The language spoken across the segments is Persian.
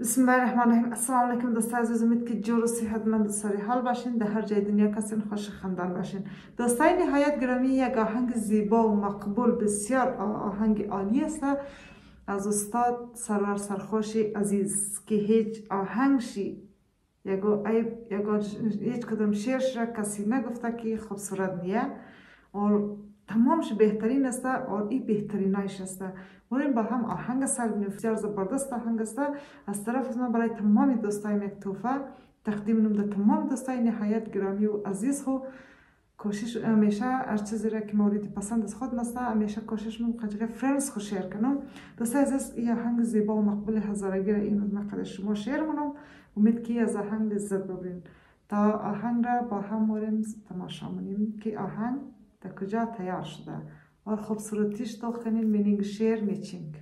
بسم الله الرحمن الرحیم. السلام علیکم دوستان عزیز، امید که جور و صحتمند و سری حال باشین، در هر جای دنیا کسین خوش خندان باشین. دوستان نهایت گرامی، یک آهنگ زیبا و مقبول، بسیار آهنگ عالی است از استاد سرور سرخوش عزیز که هیچ آهنگشی هیچ کدام شعرش را کسی نگفته که خوبصورت نیه اور تمامش بهترین است اور این بهترینایش است. بریم با هم آهنگ سر بینیم. بسیار زبردست آهنگ است. از طرف من برای تمام دوستایم یک تحفه تقدیم نموده. تمام دوستای نهایت گرامی و عزیز خو کوشش همیشه هر چیزی را که مورد پسند از خود است همیشه کوشش میکنم قجقه فرانس خو شیر کنم. دوستای عزیز، این آهنگ زیبا و مقبول هزارگی را این مقدار شما شیر منم. امید که از آهنگ لذت ببرین. تا آهنگ را با هم موریم تماشا منیم که آهنگ در کجا تیار شده و خوبصورتیش تو خنین مینینگ شیر میچینگ.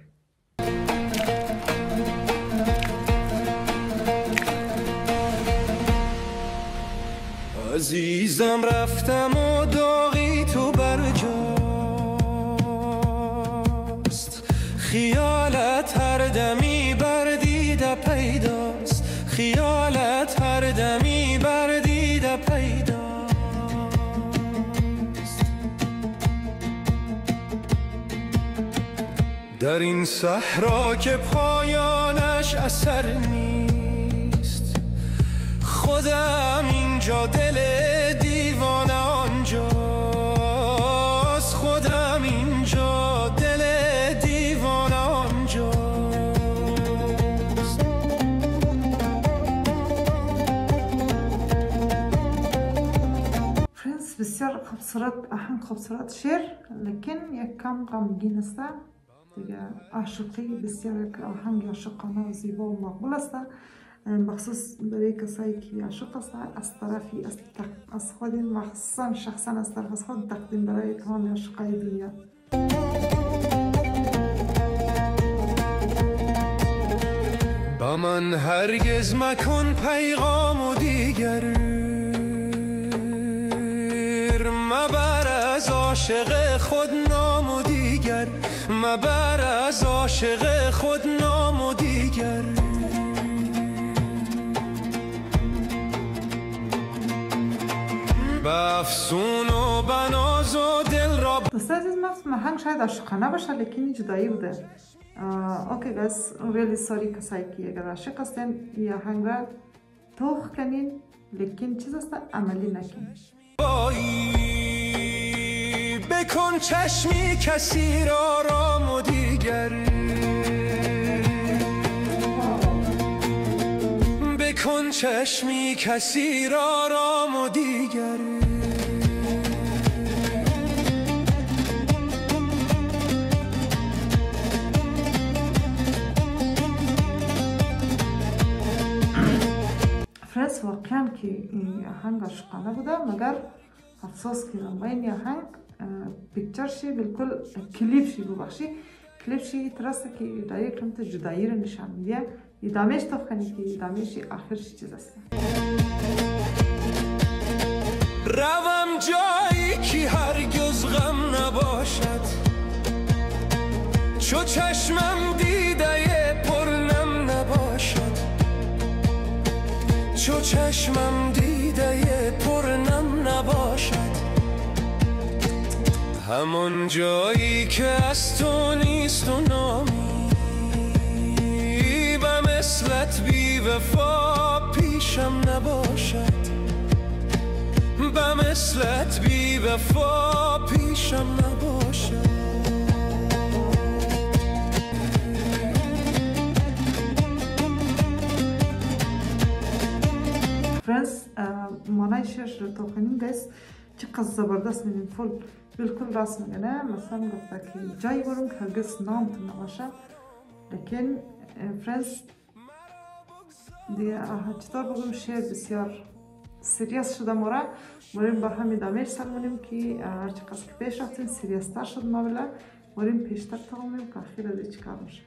عزیزم رفتم و داغی تو برجاست، خیالت هر دمی بردیده پیداست، خیالت هر دمی بردیده پیداست. در این صحرا که پایانش اثر نیست، خودم اینجا دل دیوانه آنجاست، خودم اینجا دل دیوانه آنجاست. فرانس بسیار خوبصورت آهنگ، خوبصورت شعر، لیکن یک کم غمگین است دیگه. عاشقی بسیار یک آهنگ عاشقانه و زیبا و مقبول است، بخصوص برای کسایی که عاشق است. از طرفی از خود مخصوصا شخصا از طرف از خود تقدیم برای تمام عاشقای دنیا. با من هرگز مکن پیغام و دیگر مبر از عاشق خود نام و دیگر، مبر از عاشق خود نام و دیگر. به افسون و بناز و دل را دوستان عزیز، آهنگ شاید عاشقانه باشه لیکن جدایی بوده. اوکی گایز، ریلی ساری کسایی که اگر عاشق هستین این آهنگ را توخ کنین، لیکن چیز است عملی نکنین. بکن چشمی کسی را رام و دیگر، بکن چشمی کسی را رام و دیگر. فرانس واقعا که این آهنگ عاشقانه بوده، مگر افسوس که با این آهنگ پیکچرشی بالکل کلیپشی ببخشی کلیپشی ترسته که دایرکت هم تا جدایی رو نشان میده. ادامهش تو کنی که ادامهش آخرش چیز است. روم جایی که هرگز غم نباشد، چو چشمم دیده پرنم نباشد، چو چشمم دیده پرنم نباشد. همان جایی که از تو نیست و نامی، به مثلت بی وفا پیشم نباشد، به مثلت بی وفا پیشم نباشد. فرانس مانای شعرش رو تو کنیم گیست چقدر زبردست میدین، فول بالکل راست میگه. نه مثلا گفته که جایی برون که هرگز نامتون نباشه، لیکن فرانس دیگه چطور بگم شعر بسیار سریاس شده. مورا بریم با هم ادامهش سلمونیم که هرچی قصد که پیش رفتیم سریاس تر شد معامله. بریم پیشتر تاقمیم که اخیر از چی کار میشه.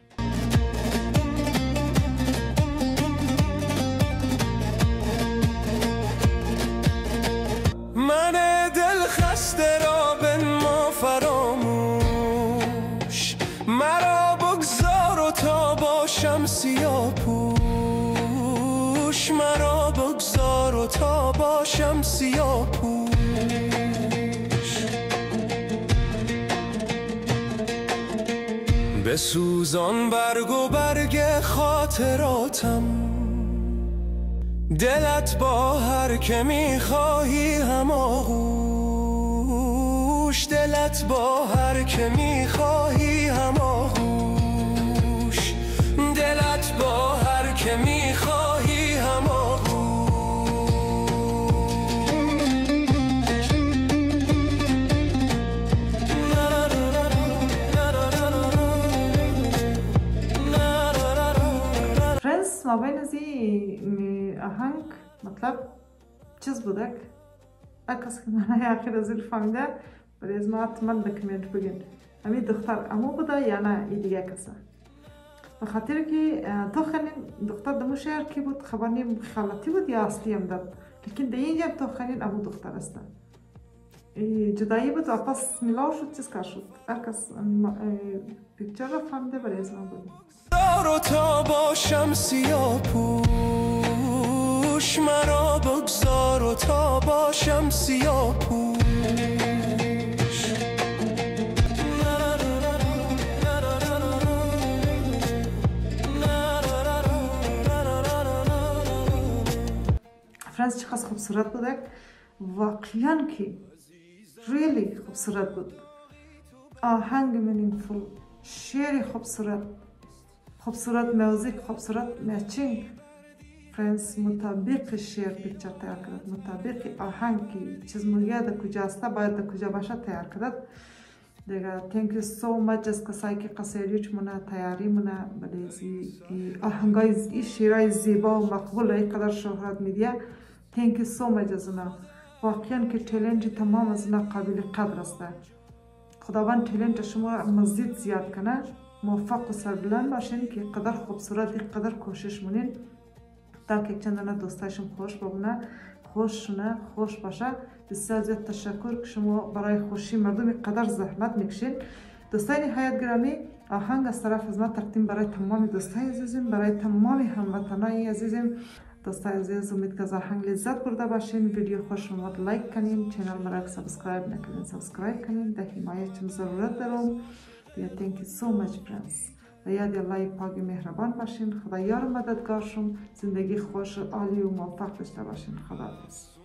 من دل خسته را بنما فراموش، مرا بگذار و تا باشم سیاپوش. بسوزان برگ و برگ خاطراتم، دلت با هر که میخواهی هماغوش، دلت با هر که میخواهی هماغوش، دلت با هر که میخواهی هماغوش. فرنس ما بین از این آهنگ مطلب چیز بودک؟ اکس که معنی آخر از این فهمیده برای از ما حتما به کامنت بگین همین دختر امو بوده یا نه ای دیگه کسه. به خاطر که تو خنین دختر دمو شهر کی بود خبر نیم خالتی بود یا اصلی هم داد، لیکن در اینجا تو خنین امو دختر است. جدایی بود و پس میلاو شد چیز کار شد. اکس پیکچر را فهمیده برای از ما بگین. دارو تا باشم سیاه پوش، مرا بگذار و تا باشم سیاه پوش. فرانس چقدر خوبصورت بوده، واقعا که ریلی خوبصورت بود. آهنگ مینینگفول، شعر خوبصورت، خوبصورت موزیک، خوبصورت میچینگ. فرانس مطابق شعر پیکچر تیار کرد، مطابق آهنگ که چیز مویه در کجا است باید در کجا باشه تیار کرد. دیگه thank you so much از کسایی که قصیریچ مونه تیاری مونه بلیزی آهنگای این شعرهای زیبا و مقبول اینقدر شهرت میدیه. thank you so much از اونا، واقعا که تلنج تمام از اونا قابل قدر است. خداوند تلنج شما را مزید زیاد کنه، موفق و سربلند باشین که قدر خوبصورت قدر کوشش مونین تا که چندانه دوستایشون خوش ببونه، خوششونه خوش باشه. بسیار زیاد تشکر که شما برای خوشی مردم قدر زحمت میکشین. دوستای نهایت گرامی، آهنگ از طرف از ما تقدیم برای تمام دوستای عزیزم، برای تمام هموطنای عزیزم. دوستای عزیز امید که از آهنگ لذت برده باشین. ویدیو خوش اومد لایک کنین، چینل مرا که سابسکرایب نکنین سابسکرایب کنین، در حمایتتون ضرورت دارم. thank you so much friends. و یاد الله پاک مهربان باشین. خدا یار مددگار شم. زندگی خوش و عالی و موفق داشته باشین. خدا حافظ.